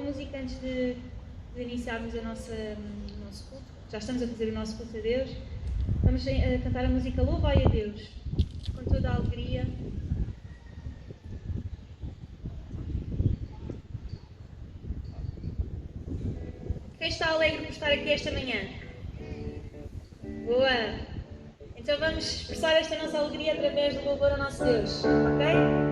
música antes de iniciarmos o nosso culto. Já estamos a fazer o nosso culto a Deus. Vamos cantar a música Louvai a Deus, com toda a alegria. Quem está alegre por estar aqui esta manhã? Boa! Então vamos expressar esta nossa alegria através do louvor ao nosso Deus, ok?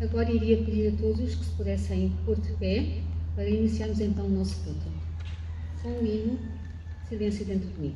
Agora iria pedir a todos que se pudessem pôr de pé para iniciarmos então o nosso culto. Com um hino, silêncio dentro de mim.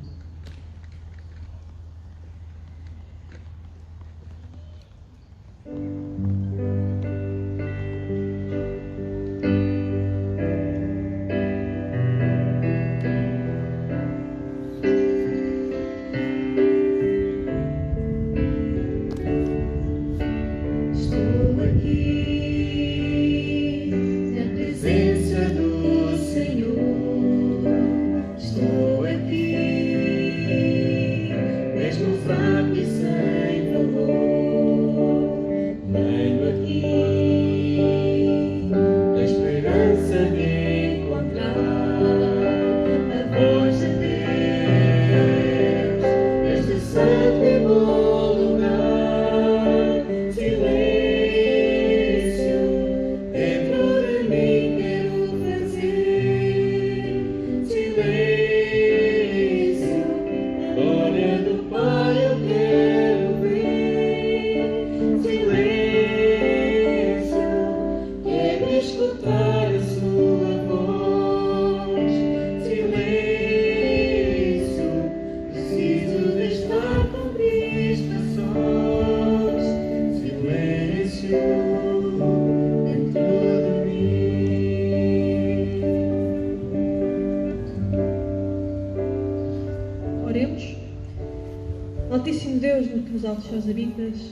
Altíssimo Deus, no que nos altos céus habitas,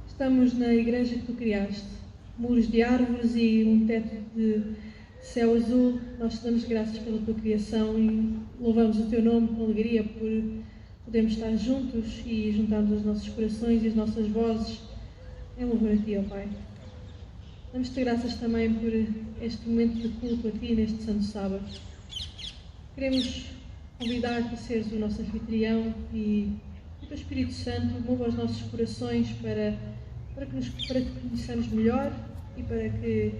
estamos na igreja que tu criaste, muros de árvores e um teto de céu azul. Nós te damos graças pela tua criação e louvamos o teu nome com alegria por podermos estar juntos e juntarmos os nossos corações e as nossas vozes em louvor a ti, ó Pai. Damos-te graças também por este momento de culto a ti neste santo sábado. Queremos convidar-te a seres o nosso anfitrião e o teu Espírito Santo mova os nossos corações para que te conheçamos melhor e para que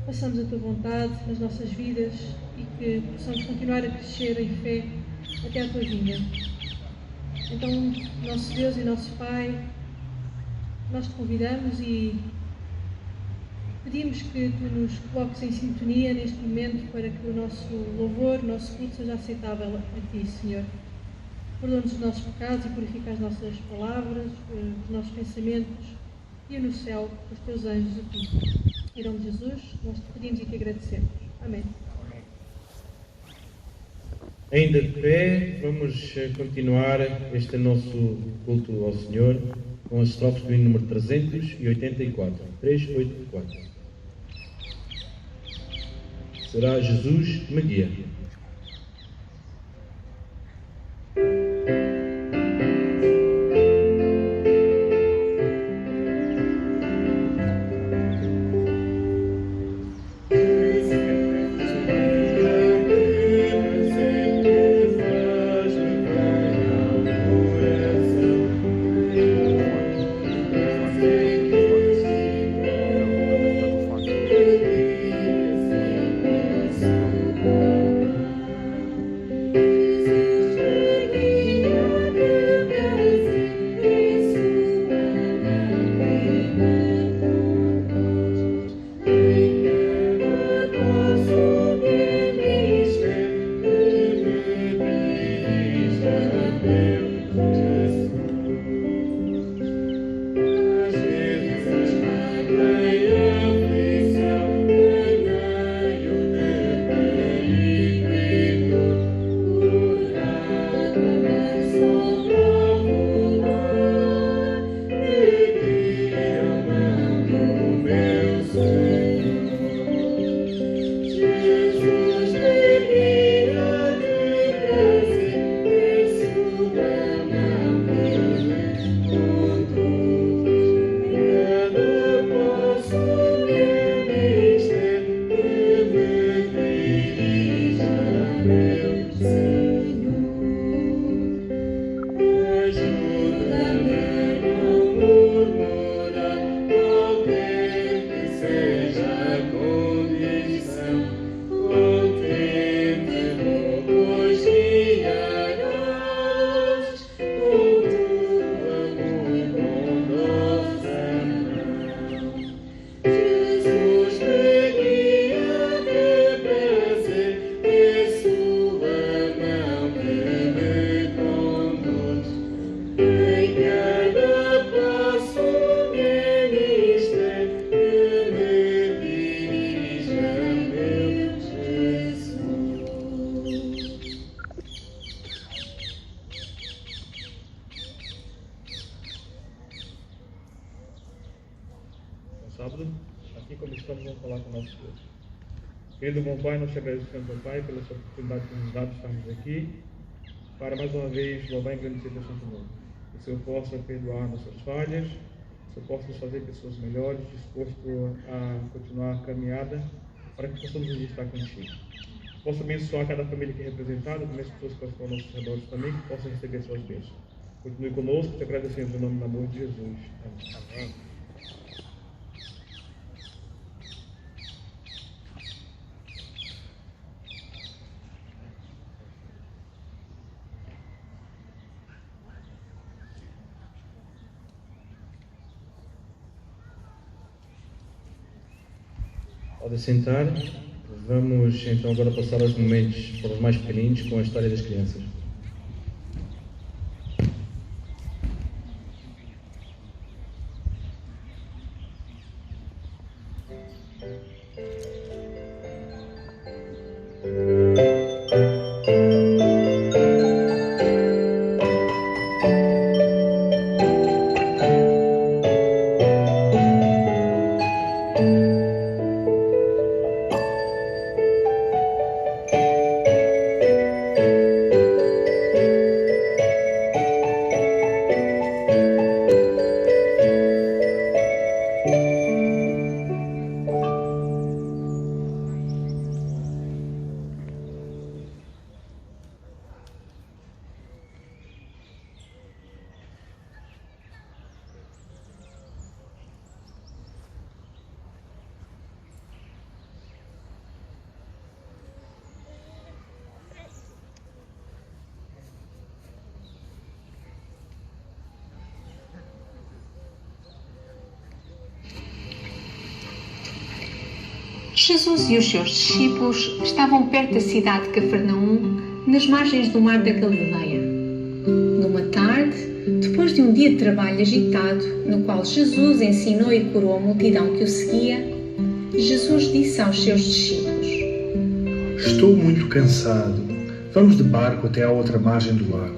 façamos a Tua vontade nas nossas vidas e que possamos continuar a crescer em fé até à Tua vinda. Então, nosso Deus e nosso Pai, nós Te convidamos e pedimos que Tu nos coloques em sintonia neste momento para que o nosso louvor, o nosso culto seja aceitável a Ti, Senhor. Perdoa-nos os nossos pecados e purifica as nossas palavras, os nossos pensamentos e no céu os Teus anjos a Ti. Em nome de Jesus, nós Te pedimos e Te agradecemos. Amém. Ainda de pé, vamos continuar este nosso culto ao Senhor com as estrofes do hino número 384. 384. Será Jesus que me guia. Sábado, assim como estamos, vamos falar com o nosso Deus. Querido bom Pai, nós te agradecemos, ó Pai, pela sua oportunidade que nos dá de estarmos aqui, para mais uma vez louvar e engrandecer o Santo Nome. Que o Senhor possa perdoar nossas falhas, que o Senhor possa nos fazer pessoas melhores, disposto a continuar a caminhada, para que possamos nos estar contigo. Possa abençoar cada família que é representada, também as pessoas que estão ao nosso redor também, que possam receber suas bênçãos. Continue conosco, te agradecemos em nome do amor de Jesus. Amém. Pode sentar. Vamos então agora passar aos momentos para os mais pequeninos com a história das crianças. Jesus e os seus discípulos estavam perto da cidade de Cafarnaum, nas margens do mar da Galileia. Numa tarde, depois de um dia de trabalho agitado, no qual Jesus ensinou e curou a multidão que o seguia, Jesus disse aos seus discípulos: Estou muito cansado. Vamos de barco até à outra margem do lago.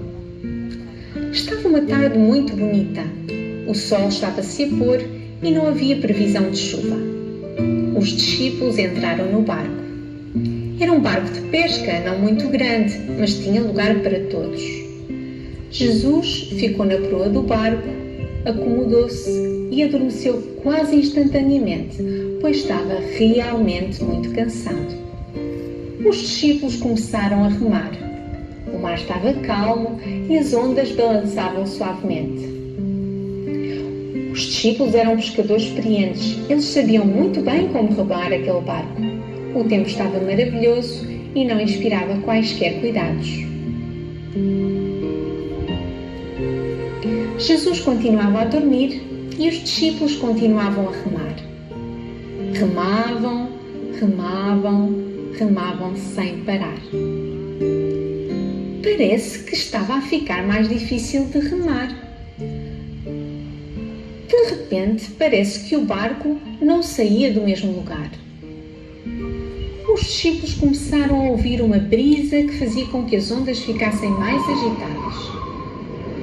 Estava uma tarde muito bonita. O sol estava a se pôr e não havia previsão de chuva. Os discípulos entraram no barco. Era um barco de pesca, não muito grande, mas tinha lugar para todos. Jesus ficou na proa do barco, acomodou-se e adormeceu quase instantaneamente, pois estava realmente muito cansado. Os discípulos começaram a remar. O mar estava calmo e as ondas balançavam suavemente. Os discípulos eram pescadores experientes. Eles sabiam muito bem como remar aquele barco. O tempo estava maravilhoso e não inspirava quaisquer cuidados. Jesus continuava a dormir e os discípulos continuavam a remar. Remavam, remavam, remavam sem parar. Parece que estava a ficar mais difícil de remar. De repente, parece que o barco não saía do mesmo lugar. Os discípulos começaram a ouvir uma brisa que fazia com que as ondas ficassem mais agitadas.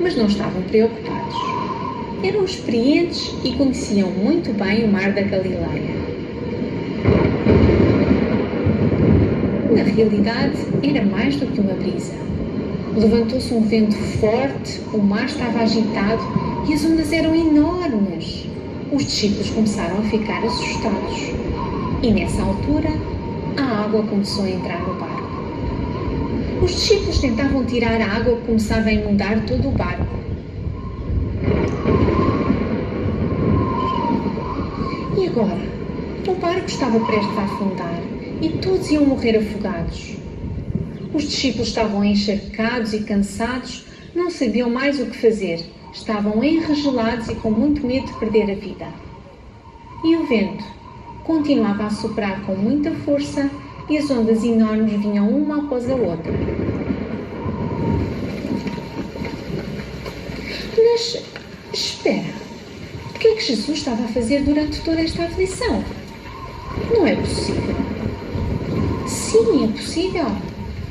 Mas não estavam preocupados. Eram experientes e conheciam muito bem o mar da Galileia. Na realidade, era mais do que uma brisa. Levantou-se um vento forte, o mar estava agitado e as ondas eram enormes. Os discípulos começaram a ficar assustados. E nessa altura, a água começou a entrar no barco. Os discípulos tentavam tirar a água que começava a inundar todo o barco. E agora? O barco estava prestes a afundar e todos iam morrer afogados. Os discípulos estavam encharcados e cansados, não sabiam mais o que fazer. Estavam enregelados e com muito medo de perder a vida. E o vento continuava a soprar com muita força e as ondas enormes vinham uma após a outra. Mas, espera, o que é que Jesus estava a fazer durante toda esta aflição? Não é possível. Sim, é possível.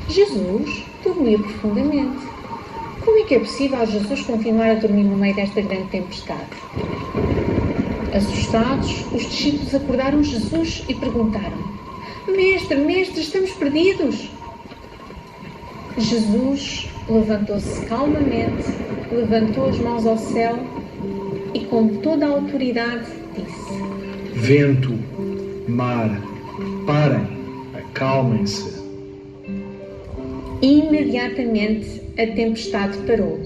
Jesus dormia profundamente. Como é que é possível Jesus continuar a dormir no meio desta grande tempestade? Assustados, os discípulos acordaram Jesus e perguntaram: Mestre, mestre, estamos perdidos! Jesus levantou-se calmamente, levantou as mãos ao céu e com toda a autoridade disse: Vento, mar, parem, acalmem-se. Imediatamente a tempestade parou.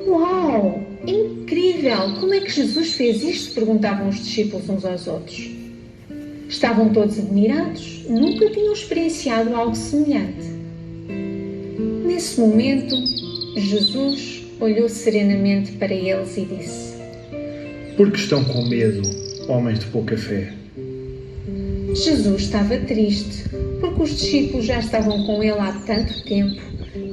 Uau! Incrível! Como é que Jesus fez isto? Perguntavam os discípulos uns aos outros. Estavam todos admirados. Nunca tinham experienciado algo semelhante. Nesse momento, Jesus olhou serenamente para eles e disse: Por que estão com medo, homens de pouca fé? Jesus estava triste, porque os discípulos já estavam com ele há tanto tempo,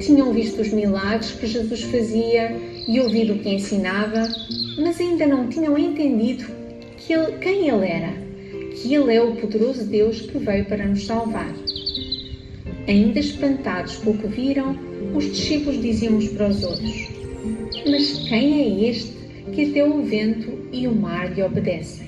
tinham visto os milagres que Jesus fazia e ouvido o que ensinava, mas ainda não tinham entendido quem ele era, que ele é o poderoso Deus que veio para nos salvar. Ainda espantados com o que viram, os discípulos diziam uns para os outros: Mas quem é este que até o vento e o mar lhe obedecem?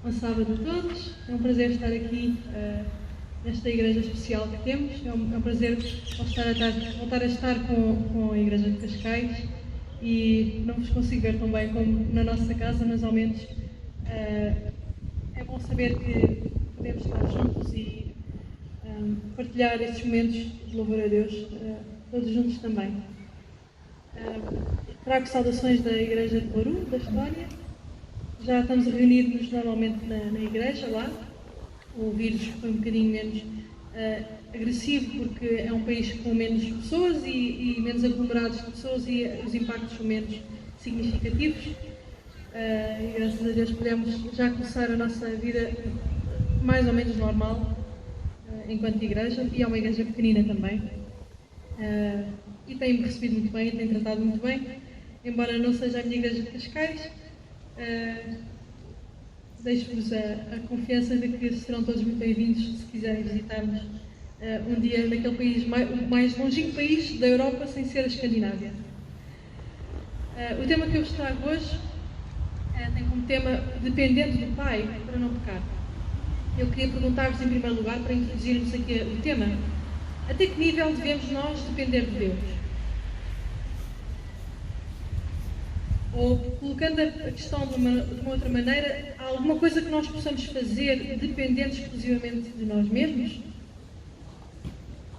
Bom sábado a todos. É um prazer estar aqui nesta igreja especial que temos. É um prazer voltar a estar com a igreja de Cascais e não vos consigo ver tão bem como na nossa casa, mas ao menos é bom saber que podemos estar juntos e partilhar estes momentos de louvor a Deus, todos juntos também. Trago saudações da igreja de Boru, da Estónia. Já estamos reunidos normalmente na igreja lá. O vírus foi um bocadinho menos agressivo porque é um país com menos pessoas e menos aglomerados de pessoas e os impactos são menos significativos. E graças a Deus podemos já começar a nossa vida mais ou menos normal enquanto igreja, e é uma igreja pequenina também. E tem-me recebido muito bem, tem tratado muito bem, embora não seja a minha igreja de Cascais. Deixo-vos a confiança de que serão todos muito bem-vindos se quiserem visitar-nos um dia naquele país, o mais longínquo país da Europa sem ser a Escandinávia. O tema que eu vos trago hoje tem como tema dependendo do Pai para não pecar. Eu queria perguntar-vos em primeiro lugar, para introduzirmos aqui o tema, até que nível devemos nós depender de Deus? Ou, colocando a questão de uma outra maneira, há alguma coisa que nós possamos fazer dependendo exclusivamente de nós mesmos?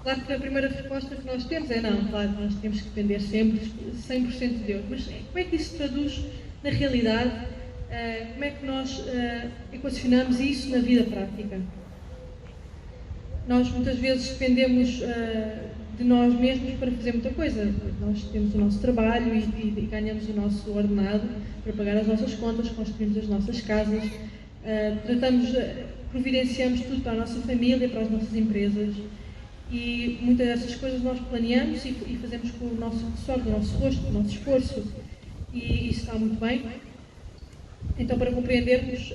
Claro que a primeira resposta que nós temos é não, claro, nós temos que depender sempre 100% de Deus. Mas como é que isso se traduz na realidade? Como é que nós equacionamos isso na vida prática? Nós muitas vezes dependemos de nós mesmos para fazer muita coisa. Nós temos o nosso trabalho e ganhamos o nosso ordenado para pagar as nossas contas, construímos as nossas casas, providenciamos tudo para a nossa família, para as nossas empresas, e muitas dessas coisas nós planeamos e fazemos com o nosso suor, do nosso rosto, do nosso esforço, e isso está muito bem. Então, para compreendermos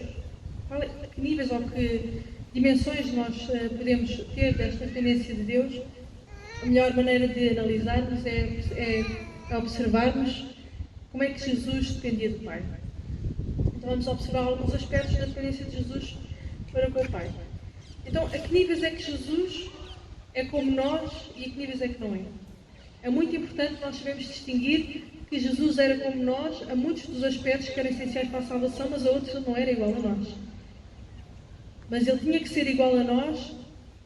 que níveis ou que dimensões nós podemos ter desta dependência de Deus, a melhor maneira de analisarmos é observarmos como é que Jesus dependia do Pai. Então vamos observar alguns aspectos da dependência de Jesus para com o Pai. Então, a que níveis é que Jesus é como nós e a que níveis é que não é? É muito importante nós sabermos distinguir que Jesus era como nós a muitos dos aspectos que eram essenciais para a salvação, mas a outros ele não era igual a nós. Mas ele tinha que ser igual a nós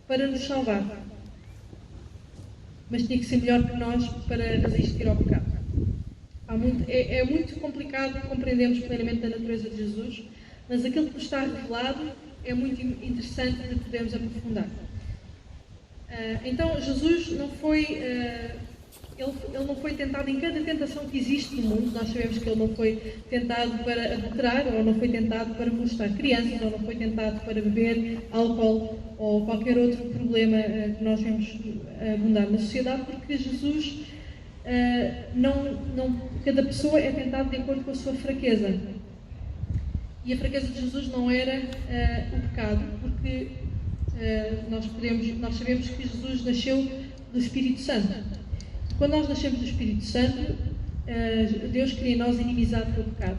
para nos salvar. Mas tinha que ser melhor que nós para resistir ao pecado. É muito complicado compreendermos plenamente a natureza de Jesus, mas aquilo que nos está revelado é muito interessante de podermos aprofundar. Então, Jesus não foi... Ele não foi tentado em cada tentação que existe no mundo. Nós sabemos que ele não foi tentado para adulterar, ou não foi tentado para molestar crianças, ou não foi tentado para beber álcool, ou qualquer outro problema que nós vemos abundar na sociedade, porque Jesus, cada pessoa é tentada de acordo com a sua fraqueza. E a fraqueza de Jesus não era o pecado, porque nós sabemos que Jesus nasceu do Espírito Santo. Quando nós nascemos do Espírito Santo, Deus cria em nós inimizade com o pecado.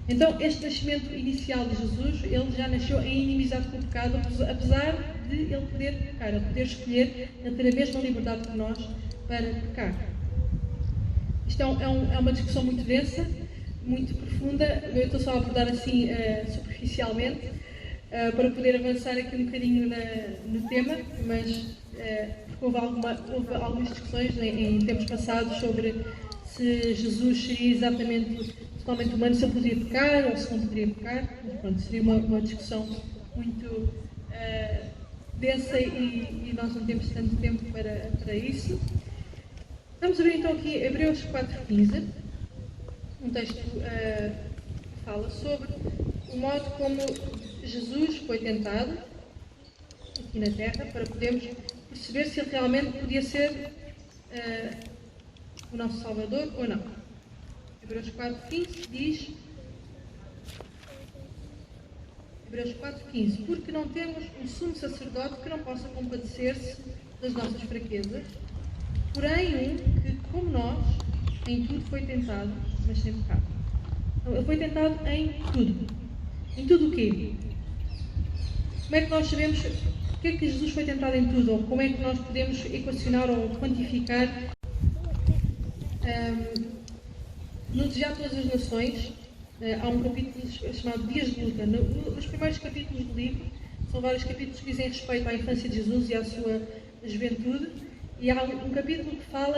Então, este nascimento inicial de Jesus, ele já nasceu em inimizade com o pecado, apesar de ele poder pecar, ele poder escolher, ele ter a mesma liberdade que nós para pecar. Isto é uma discussão muito densa, muito profunda. Eu estou só a abordar assim superficialmente, para poder avançar aqui um bocadinho no tema, mas houve algumas discussões em tempos passados sobre se Jesus seria exatamente totalmente humano, se ele poderia pecar ou se não poderia pecar. Mas pronto, seria uma discussão muito densa e nós não temos tanto tempo para isso. Vamos ver então aqui Hebreus 4,15, um texto que fala sobre o modo como Jesus foi tentado aqui na Terra, para podermos perceber se ele realmente podia ser o nosso Salvador ou não. Hebreus 4,15 diz: Hebreus 4,15: Porque não temos um sumo sacerdote que não possa compadecer-se das nossas fraquezas, porém que, como nós, em tudo foi tentado, mas sem pecado. Então, ele foi tentado em tudo. Em tudo o quê? como é que nós sabemos o que é que Jesus foi tentado em tudo, ou como é que nós podemos equacionar ou quantificar no Desejar Todas as Nações? Há um capítulo chamado Dias de Luta. Nos primeiros capítulos do livro, são vários capítulos que dizem respeito à infância de Jesus e à sua juventude, e há um capítulo que fala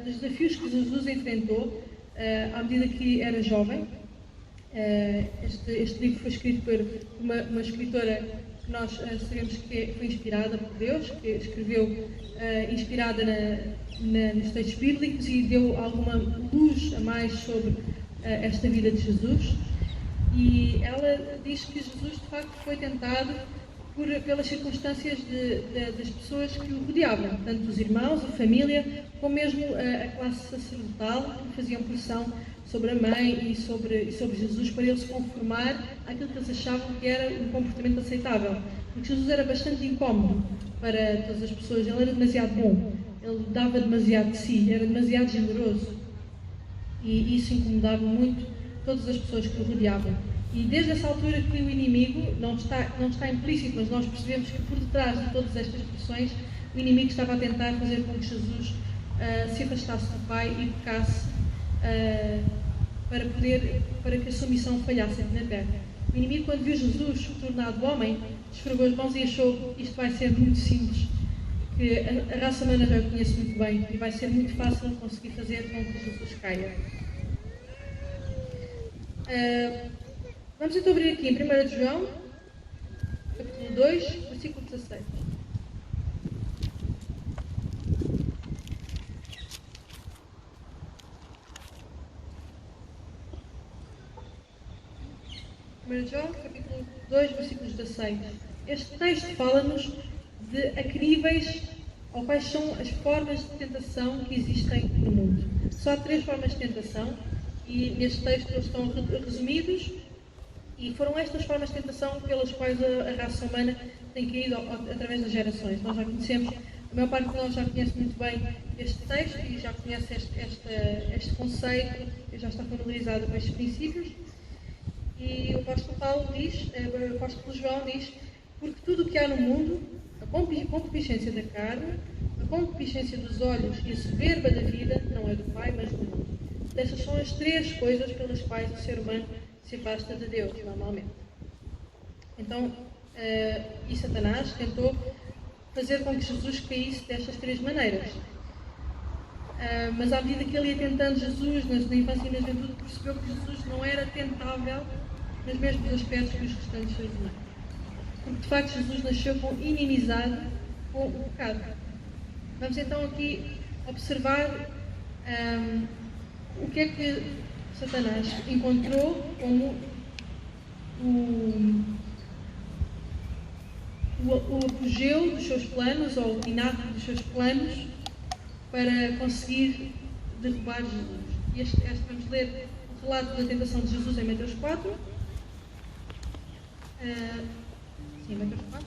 dos desafios que Jesus enfrentou à medida que era jovem. Este livro foi escrito por uma escritora que nós sabemos que foi inspirada por Deus, que escreveu inspirada nos textos bíblicos e deu alguma luz a mais sobre esta vida de Jesus. E ela diz que Jesus de facto foi tentado pelas circunstâncias das pessoas que o rodeavam, tanto os irmãos, a família, como mesmo a classe sacerdotal, que faziam pressão sobre a mãe e sobre Jesus para ele se conformar àquilo que eles achavam que era um comportamento aceitável. Porque Jesus era bastante incómodo para todas as pessoas, ele era demasiado bom, ele dava demasiado de si, era demasiado generoso. E isso incomodava muito todas as pessoas que o rodeavam. E desde essa altura que o inimigo, não está implícito, mas nós percebemos que por detrás de todas estas pressões, o inimigo estava a tentar fazer com que Jesus se afastasse do Pai e pecasse para que a sua missão falhasse aqui na Terra. O inimigo, quando viu Jesus tornado homem, esfregou as mãos e achou que isto vai ser muito simples, que a raça humana já o conhece muito bem e vai ser muito fácil conseguir fazer com que Jesus caia. Vamos então abrir aqui em 1 de João, capítulo 2, versículo 16. João, capítulo 2, versículo 16. Este texto fala-nos de a que níveis ou quais são as formas de tentação que existem no mundo. Só há 3 formas de tentação e neste texto eles estão resumidos e foram estas formas de tentação pelas quais a raça humana tem caído através das gerações. Nós já conhecemos, a maior parte de nós já conhece muito bem este texto e já conhece este conceito, já está familiarizado com estes princípios. E o apóstolo Paulo diz, o apóstolo João diz, porque tudo o que há no mundo, a concupiscência da carne, a concupiscência dos olhos e a soberba da vida, não é do Pai, mas do mundo. Estas são as 3 coisas pelas quais o ser humano se afasta de Deus, normalmente. Então, e Satanás tentou fazer com que Jesus caísse destas 3 maneiras. Mas à medida que ele ia tentando Jesus, na infância e na juventude, percebeu que Jesus não era tentável nos mesmos aspectos que os restantes seres humanos. Porque de facto Jesus nasceu com inimizade com o pecado. Vamos então aqui observar o que é que Satanás encontrou como o apogeu dos seus planos, ou o pináculo dos seus planos, para conseguir derrubar Jesus. Vamos ler o relato da tentação de Jesus em Mateus 4. Sim, Mateus 4.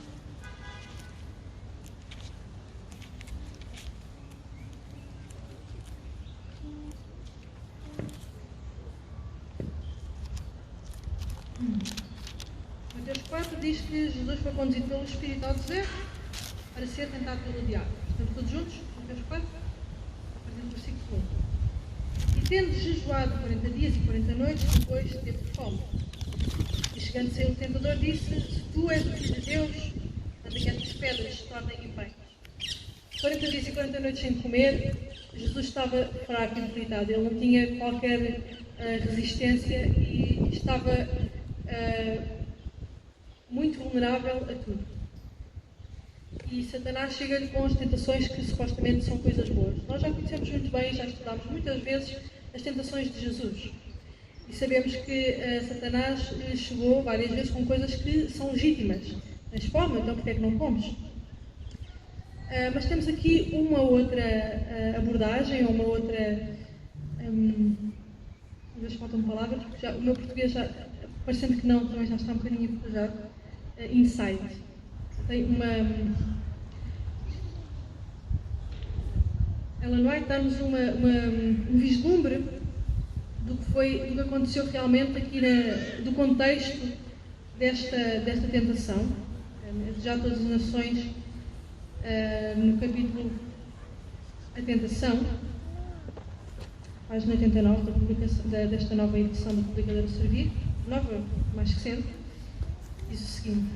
Mateus 4 diz que Jesus foi conduzido pelo Espírito ao deserto para ser tentado pelo diabo. Estamos todos juntos? Mateus 4, a partir do versículo 1. E tendo jejuado 40 dias e 40 noites, depois teve fome. E chegando-se ele, o tentador disse: se tu és o Filho de Deus, manda que estas pedras se tornem em pães. 40 dias e 40 noites sem comer, Jesus estava fraco e debilitado. Ele não tinha qualquer resistência e estava muito vulnerável a tudo. E Satanás chega-lhe com as tentações que supostamente são coisas boas. Nós já conhecemos muito bem, já estudámos muitas vezes as tentações de Jesus. E sabemos que Satanás chegou várias vezes com coisas que são legítimas. Tens fome, então porque é que não comes? Mas temos aqui uma outra abordagem, ou uma outra... às vezes faltam palavras, porque o meu português, já, parecendo que não, também já está um bocadinho afogado. Insight. Tem Ellen White dá-nos um vislumbre do que aconteceu realmente aqui do contexto desta tentação. Já todas as nações, no capítulo A Tentação, página 89 desta nova edição da Publicadora Servir, nova, mais recente, diz o seguinte.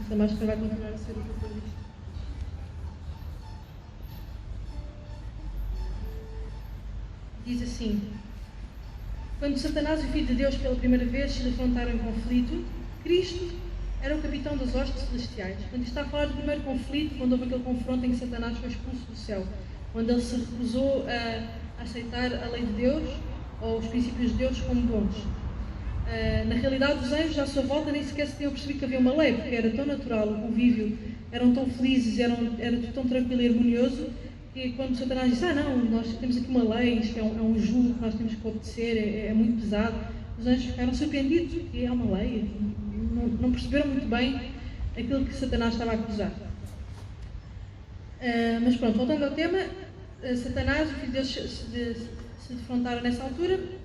Esta máscara vai continuar a ser o que eu disse. Diz assim: quando Satanás e o Filho de Deus pela primeira vez se defrontaram em conflito, Cristo era o capitão das hostes celestiais. Quando está a falar do primeiro conflito, quando houve aquele confronto em que Satanás foi expulso do céu, quando ele se recusou a aceitar a lei de Deus ou os princípios de Deus como bons. Na realidade, os anjos à sua volta nem sequer se tinham percebido que havia uma lei, porque era tão natural, o convívio, eram tão felizes, era tudo tão tranquilo e harmonioso, que quando Satanás disse, não, nós temos aqui uma lei, isto é um jugo que nós temos que obedecer, é muito pesado, os anjos ficaram surpreendidos, que é uma lei, não perceberam muito bem aquilo que Satanás estava a acusar. Mas pronto, voltando ao tema, Satanás e o Filho de Deus se defrontaram nessa altura.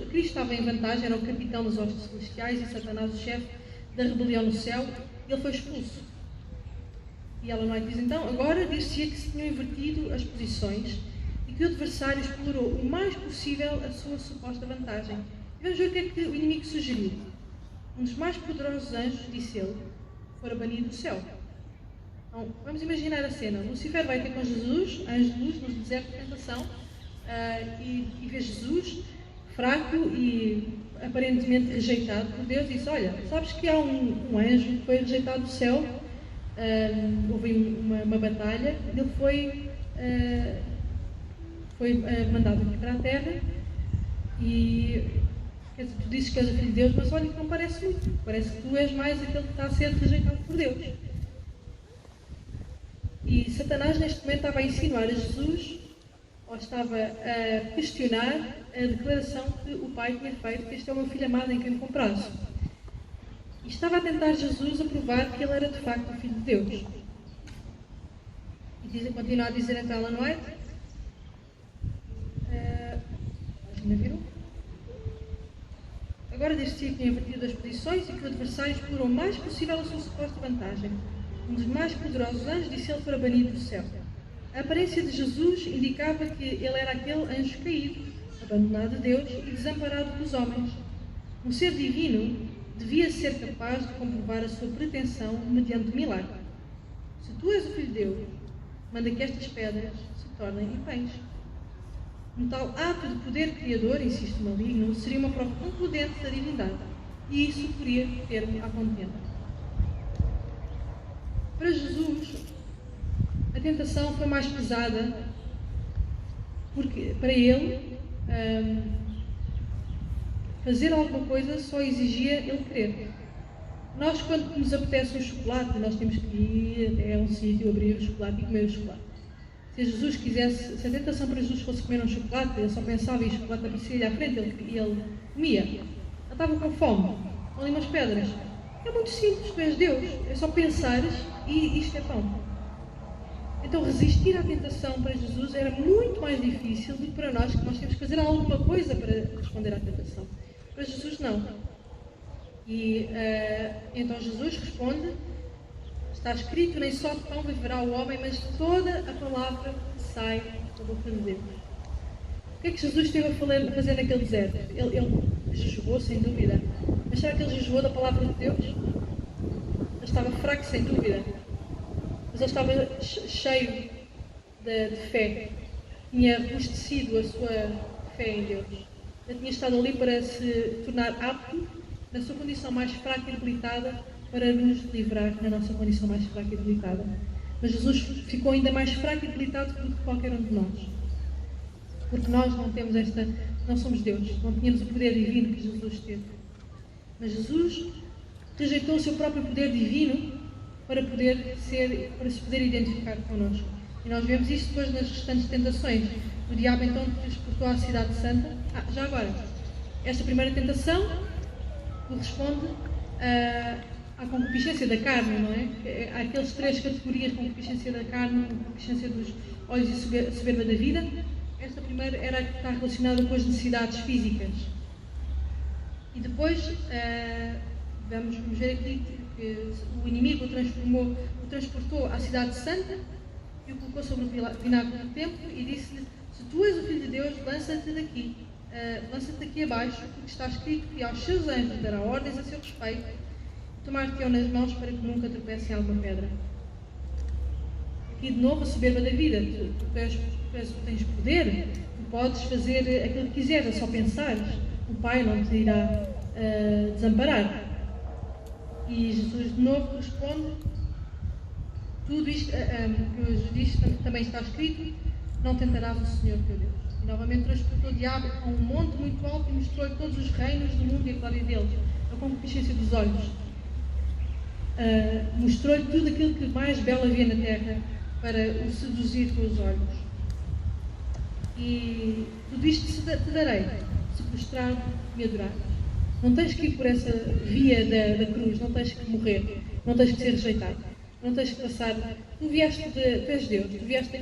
Cristo estava em vantagem, era o capitão dos hostes celestiais e Satanás o chefe da rebelião no céu, e ele foi expulso. E Ellen White diz então, agora dir-se-ia que se tinham invertido as posições e que o adversário explorou o mais possível a sua suposta vantagem. E vamos ver o que é que o inimigo sugeriu. Um dos mais poderosos anjos, disse ele, fora banido do céu. Então, vamos imaginar a cena. Lucifer vai ter com Jesus, anjo de luz, no deserto de tentação, e vê Jesus fraco e aparentemente rejeitado por Deus, e diz, olha, sabes que há um anjo que foi rejeitado do céu, houve uma batalha, ele foi mandado aqui para a terra, e quer dizer, tu dizes que és o Filho de Deus, mas olha que não parece muito, parece que tu és mais aquele que está a ser rejeitado por Deus. E Satanás neste momento estava a insinuar a Jesus, ou estava a questionar a declaração que o Pai tinha feito, que este é o meu Filho amado em quem me comprazo. E estava a tentar Jesus a provar que ele era de facto o Filho de Deus. E continua a dizer então Ellen White, página virou. Agora dir-se-ia que tinha invertido as posições e que o adversário explorou o mais possível a sua suposta vantagem. Um dos mais poderosos anjos disse ele para banido do céu. A aparência de Jesus indicava que ele era aquele anjo caído, abandonado de Deus e desamparado dos homens. Um ser divino devia ser capaz de comprovar a sua pretensão mediante um milagre. Se tu és o Filho de Deus, manda que estas pedras se tornem em pães. Um tal ato de poder criador, insiste o maligno, seria uma prova concludente da divindade, e isso poderia ter-me à contenda. Para Jesus, a tentação foi mais pesada, porque para ele fazer alguma coisa só exigia ele querer. Nós, quando nos apetece um chocolate, nós temos que ir até um sítio, abrir o chocolate e comer o chocolate. Se Jesus quisesse, se a tentação para Jesus fosse comer um chocolate, ele só pensava e o chocolate aparecia-lhe à frente, ele comia. Ele estava com fome, com ali umas pedras. É muito simples, tu és Deus, é só pensares e isto é pão. Então resistir à tentação para Jesus era muito mais difícil do que para nós, que nós temos que fazer alguma coisa para responder à tentação. Para Jesus não. E então Jesus responde, está escrito, nem só de pão viverá o homem, mas de toda a palavra que sai da boca de Deus. O que é que Jesus esteve a fazer naquele deserto? Ele jejuou, sem dúvida. Mas será que ele jejuou da palavra de Deus? Ele estava fraco, sem dúvida. Mas ele estava cheio de fé. Tinha robustecido a sua fé em Deus. Ele tinha estado ali para se tornar apto, na sua condição mais fraca e debilitada, para nos livrar na nossa condição mais fraca e debilitada. Mas Jesus ficou ainda mais fraco e debilitado do que qualquer um de nós. Porque nós não temos não somos Deus, não tínhamos o poder divino que Jesus teve. Mas Jesus rejeitou o seu próprio poder divino para se poder identificar connosco. E nós vemos isso depois nas restantes tentações. O diabo então transportou à cidade santa. Já agora, esta primeira tentação corresponde à concupiscência da carne, não é? Há aqueles três categorias: concupiscência da carne, concupiscência dos olhos e soberba da vida. Esta primeira era a que está relacionada com as necessidades físicas. E depois vamos ver aqui que o inimigo o transportou à cidade santa e o colocou sobre o pináculo do templo e disse-lhe: se tu és o Filho de Deus, lança-te daqui abaixo, porque está escrito que aos seus anjos dará ordens a seu respeito, tomar-te-ão nas mãos para que nunca tropece em alguma pedra. Aqui de novo a soberba da vida. Tu tens poder, tu podes fazer aquilo que quiseres, é só pensares. O Pai não te irá desamparar. E Jesus de novo responde: tudo isto que Jesus diz também está escrito: não tentarás o Senhor teu Deus. E novamente transportou o diabo a um monte muito alto e mostrou-lhe todos os reinos do mundo e a glória deles, a concupiscência dos olhos. Mostrou-lhe tudo aquilo que mais belo havia na terra para o seduzir com os olhos. E tudo isto te darei, se prostrado me adorar. Não tens que ir por essa via da cruz, não tens que morrer, não tens que ser rejeitado, não tens que passar. Tu és Deus, tu vieste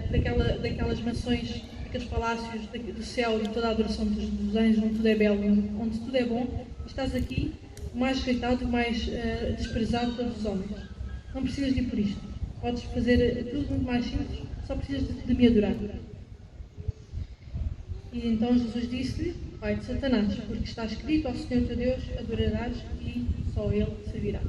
daquelas mansões, daqueles palácios do céu e toda a adoração dos anjos, onde tudo é belo, onde tudo é bom, e estás aqui, o mais rejeitado, o mais desprezado de todos os homens. Não precisas de ir por isto. Podes fazer tudo muito mais simples, só precisas de me adorar. E então Jesus disse-lhe: vai de Satanás, porque está escrito: ao Senhor teu Deus adorarás e só Ele servirás.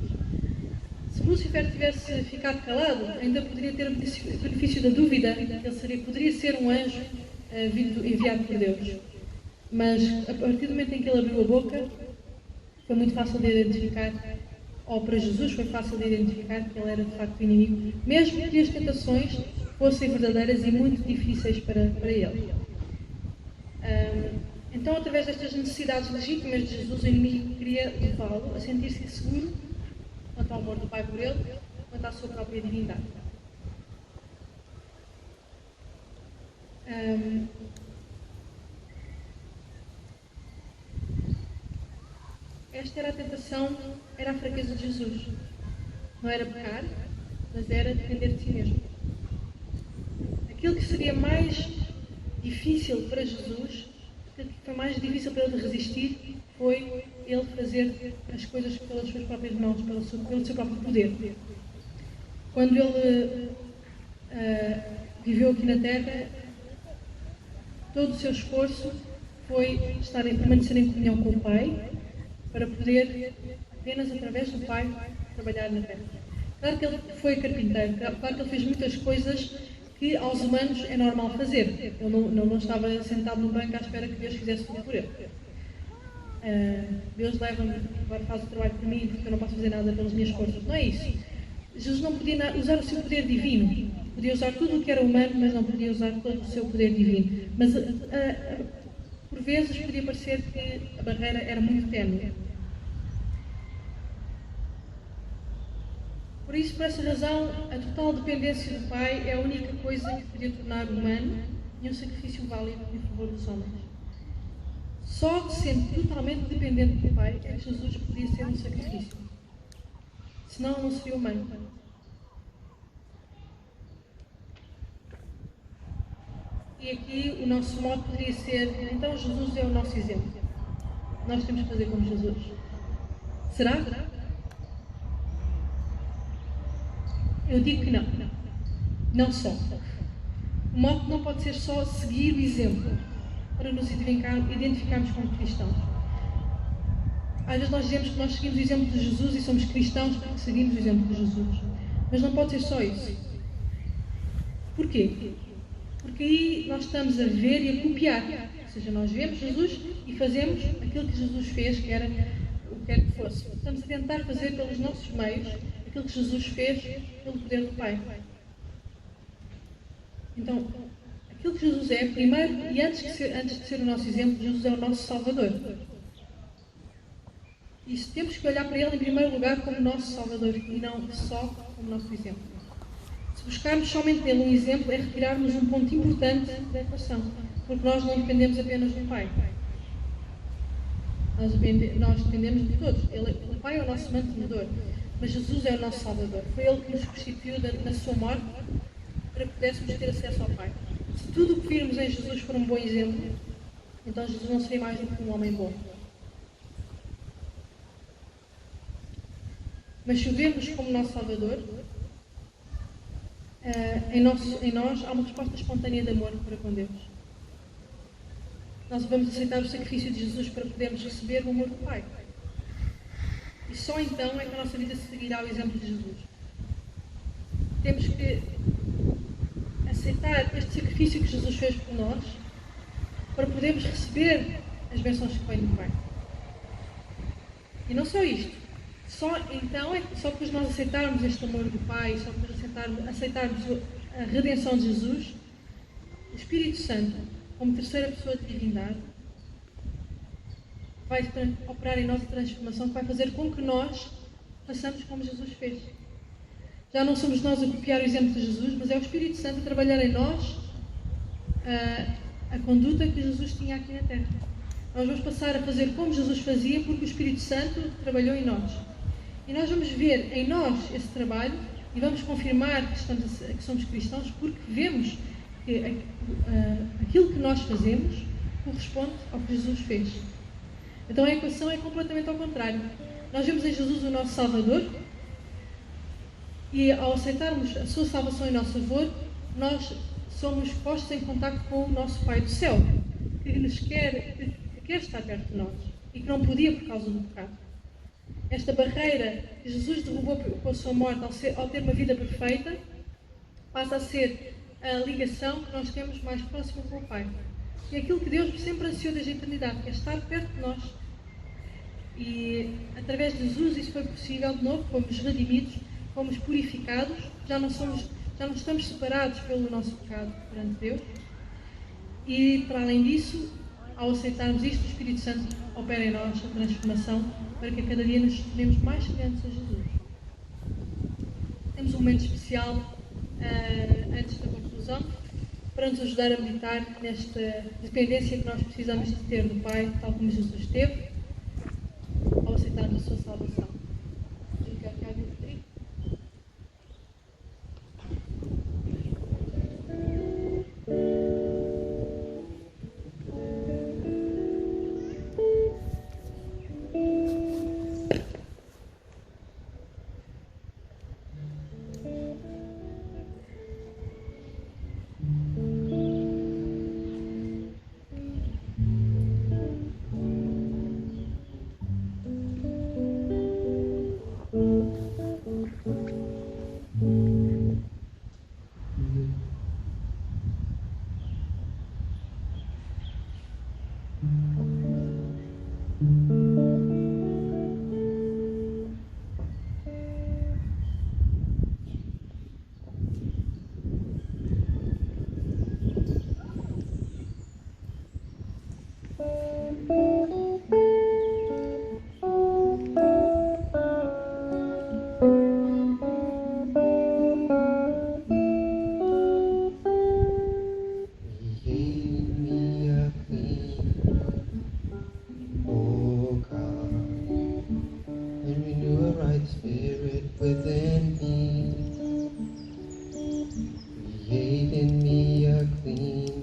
Se Lúcifer tivesse ficado calado, ainda poderia ter o benefício da dúvida, ele poderia ser um anjo enviado por Deus. Mas a partir do momento em que ele abriu a boca, foi muito fácil de identificar, ou para Jesus foi fácil de identificar que ele era de facto o inimigo, mesmo que as tentações fossem verdadeiras e muito difíceis para ele. Então, através destas necessidades legítimas de Jesus, o inimigo queria levá-lo a sentir-se inseguro quanto ao amor do Pai por ele, quanto à sua própria divindade. Esta era a tentação, era a fraqueza de Jesus. Não era pecar, mas era depender de si mesmo. Aquilo que seria mais difícil para Jesus, aquilo que foi mais difícil para ele resistir, foi ele fazer as coisas pelas suas próprias mãos, pelo seu próprio poder. Quando ele viveu aqui na Terra, todo o seu esforço foi permanecer em comunhão com o Pai, para poder, apenas através do Pai, trabalhar na Terra. Claro que ele foi carpinteiro, claro que ele fez muitas coisas que aos humanos é normal fazer. Ele não estava sentado no banco à espera que Deus fizesse tudo por ele. Deus leva-me, agora faz o trabalho por mim, porque eu não posso fazer nada pelas minhas forças. Não é isso. Jesus não podia usar o seu poder divino. Podia usar tudo o que era humano, mas não podia usar todo o seu poder divino. Mas, por vezes, podia parecer que a barreira era muito ténue. Por isso, por essa razão, a total dependência do Pai é a única coisa que podia tornar humano e um sacrifício válido em favor dos homens. Só sendo totalmente dependente do Pai é que Jesus podia ser um sacrifício. Senão, não seria humano. E aqui o nosso modo poderia ser: então Jesus é o nosso exemplo. Nós temos que fazer como Jesus. Será? Eu digo que não. Não só. O modo não pode ser só seguir o exemplo para nos identificarmos como cristãos. Às vezes nós dizemos que nós seguimos o exemplo de Jesus e somos cristãos porque seguimos o exemplo de Jesus. Mas não pode ser só isso. Porquê? Porque aí nós estamos a ver e a copiar. Ou seja, nós vemos Jesus e fazemos aquilo que Jesus fez, que era o que quer que fosse. Estamos a tentar fazer pelos nossos meios aquilo que Jesus fez pelo poder do Pai. Então, aquilo que Jesus é, primeiro, e antes de ser o nosso exemplo, Jesus é o nosso Salvador. E temos que olhar para Ele em primeiro lugar como nosso Salvador e não só como nosso exemplo. Se buscarmos somente nele um exemplo, é retirarmos um ponto importante da equação, porque nós não dependemos apenas do Pai. Nós dependemos de todos. O Pai é o nosso mantenedor, mas Jesus é o nosso Salvador. Foi Ele que nos substituiu na sua morte para que pudéssemos ter acesso ao Pai. Se tudo o que virmos em Jesus for um bom exemplo, então Jesus não seria mais do que um homem bom. Mas se o vermos como nosso Salvador, em nós há uma resposta espontânea de amor para com Deus. Nós vamos aceitar o sacrifício de Jesus para podermos receber o amor do Pai. E só então é que a nossa vida seguirá o exemplo de Jesus. Temos que aceitar este sacrifício que Jesus fez por nós para podermos receber as bênçãos que vêm do Pai. E não só isto. Só depois nós aceitarmos este amor do Pai, só depois aceitarmos a redenção de Jesus, o Espírito Santo, como terceira pessoa de divindade, vai operar em nós a transformação que vai fazer com que nós façamos como Jesus fez. Já não somos nós a copiar o exemplo de Jesus, mas é o Espírito Santo a trabalhar em nós a conduta que Jesus tinha aqui na Terra. Nós vamos passar a fazer como Jesus fazia, porque o Espírito Santo trabalhou em nós. E nós vamos ver em nós esse trabalho e vamos confirmar que somos cristãos, porque vemos que aquilo que nós fazemos corresponde ao que Jesus fez. Então a equação é completamente ao contrário. Nós vemos em Jesus o nosso Salvador e ao aceitarmos a sua salvação em nosso favor, nós somos postos em contacto com o nosso Pai do Céu, que quer estar perto de nós e que não podia por causa do pecado. Esta barreira que Jesus derrubou com a sua morte ao ter uma vida perfeita passa a ser a ligação que nós temos mais próxima com o Pai. E aquilo que Deus sempre ansiou desde a eternidade, que é estar perto de nós. E através de Jesus isso foi possível de novo, fomos redimidos, fomos purificados, já não estamos separados pelo nosso pecado perante Deus. E para além disso, ao aceitarmos isto, o Espírito Santo opera em nós a transformação para que a cada dia nos tornemos mais semelhantes a Jesus. Temos um momento especial antes da conclusão para nos ajudar a meditar nesta dependência que nós precisamos de ter do Pai, tal como Jesus teve, ao aceitarmos a sua salvação. Create in me a clean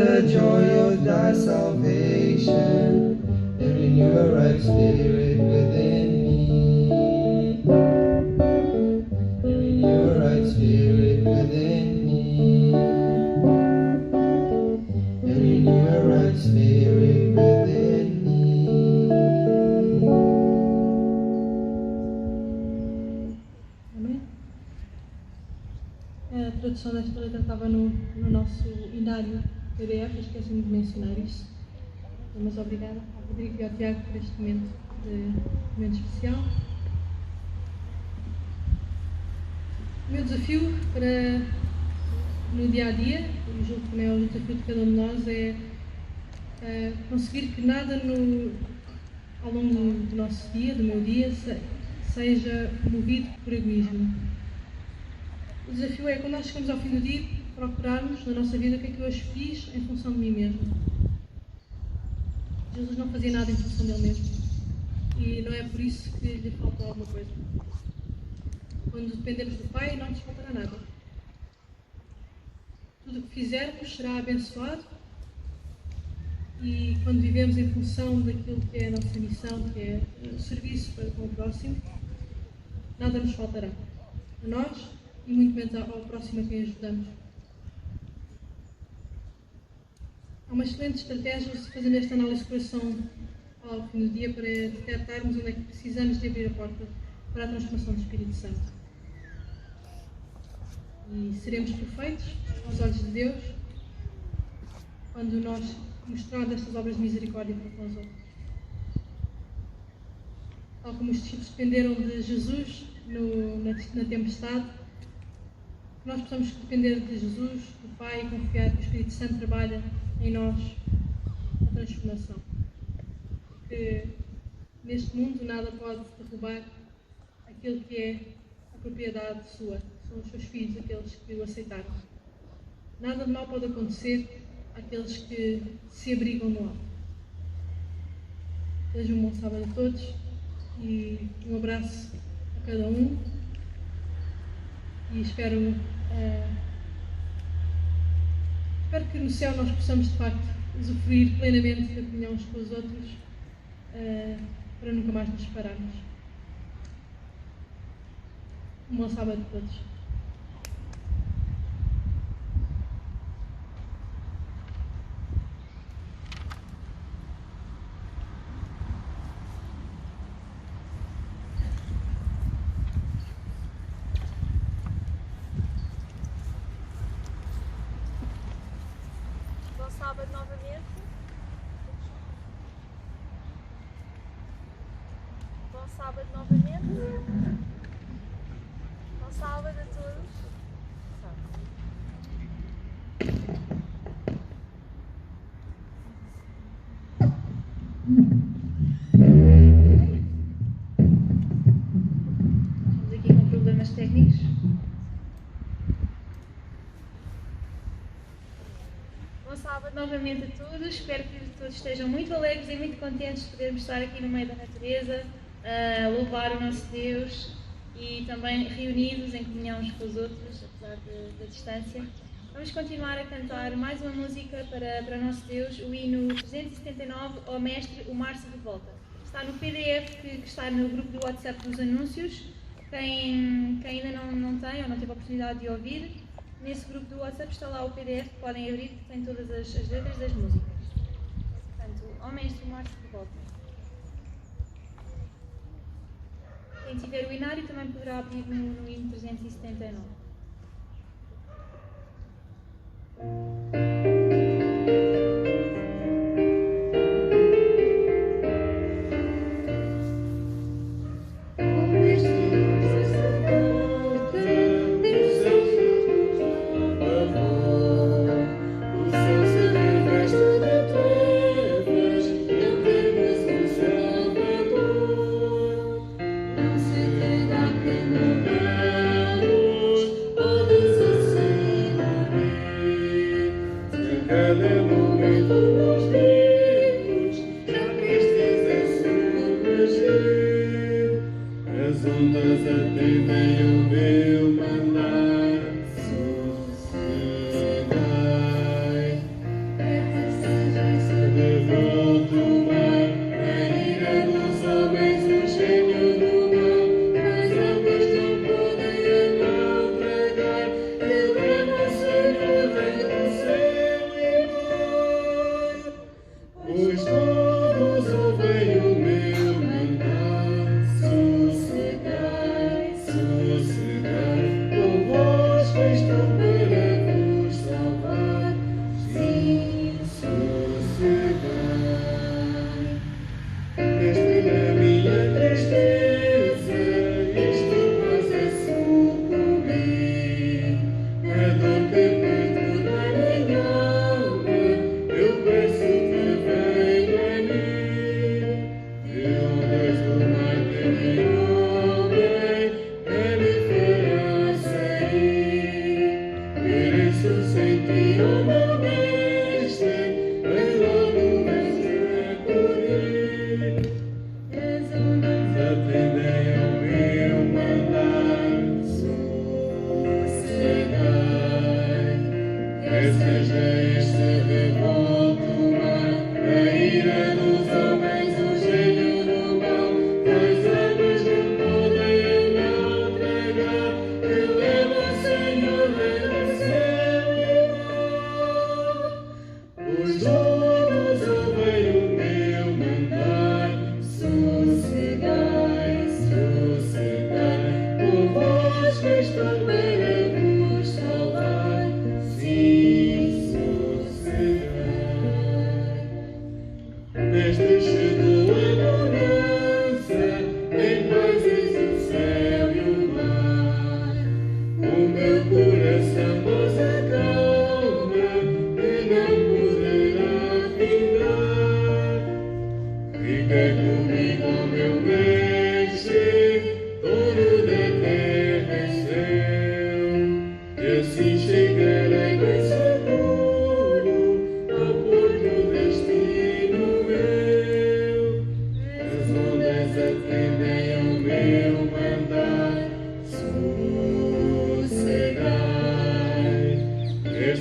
the joy of thy salvation, and renew a right spirit within me. And renew a right spirit within me. And renew a right spirit within me. Amém? A tradução desta letra estava no nosso inário PDF, esqueci-me de mencionar isso. Mas obrigada ao Rodrigo e ao Tiago por este momento especial. O meu desafio para no dia a dia, e julgo que também é o desafio de cada um de nós, é conseguir que nada ao longo do nosso dia, do meu dia, seja movido por egoísmo. O desafio é, quando nós chegamos ao fim do dia, procurarmos na nossa vida o que é que eu hoje fiz em função de mim mesmo. Jesus não fazia nada em função dele mesmo. E não é por isso que lhe faltou alguma coisa. Quando dependemos do Pai, não nos faltará nada. Tudo o que fizermos será abençoado. E quando vivemos em função daquilo que é a nossa missão, que é o serviço para com o próximo, nada nos faltará. A nós e muito menos ao próximo a quem ajudamos. Há uma excelente estratégia se fazendo esta análise de coração ao fim do dia para detectarmos onde é que precisamos de abrir a porta para a transformação do Espírito Santo. E seremos perfeitos aos olhos de Deus quando nós mostrarmos estas obras de misericórdia para com os outros. Tal como os discípulos dependeram de Jesus na tempestade, nós possamos depender de Jesus, do Pai, e confiar que o Espírito Santo trabalha em nós a transformação. Porque neste mundo nada pode derrubar aquilo que é a propriedade sua. São os seus filhos, aqueles que o aceitaram. Nada de mal pode acontecer àqueles que se abrigam no alto. Desejo um bom sábado a todos e um abraço a cada um. E espero que no céu nós possamos de facto usufruir plenamente da comunhão uns com os outros para nunca mais nos separarmos. Um bom sábado a todos. Sábado novamente. Bom sábado novamente. Bom sábado a todos. Estamos aqui com problemas técnicos. Bom sábado novamente a todos, espero que todos estejam muito alegres e muito contentes de podermos estar aqui no meio da natureza, a louvar o nosso Deus e também reunidos em comunhão uns com os outros, apesar da distância. Vamos continuar a cantar mais uma música para o nosso Deus, o hino 379, ao Mestre, o Mar se revolta. Está no PDF que está no grupo do WhatsApp dos anúncios. Quem ainda não tem ou não teve a oportunidade de ouvir, nesse grupo do WhatsApp está lá o PDF que podem abrir, que tem todas as letras das músicas. Portanto, ao Mestre, o Mar se revolta. Quem tiver o inário também poderá abrir no hino 379.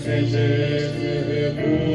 seja este refúgio.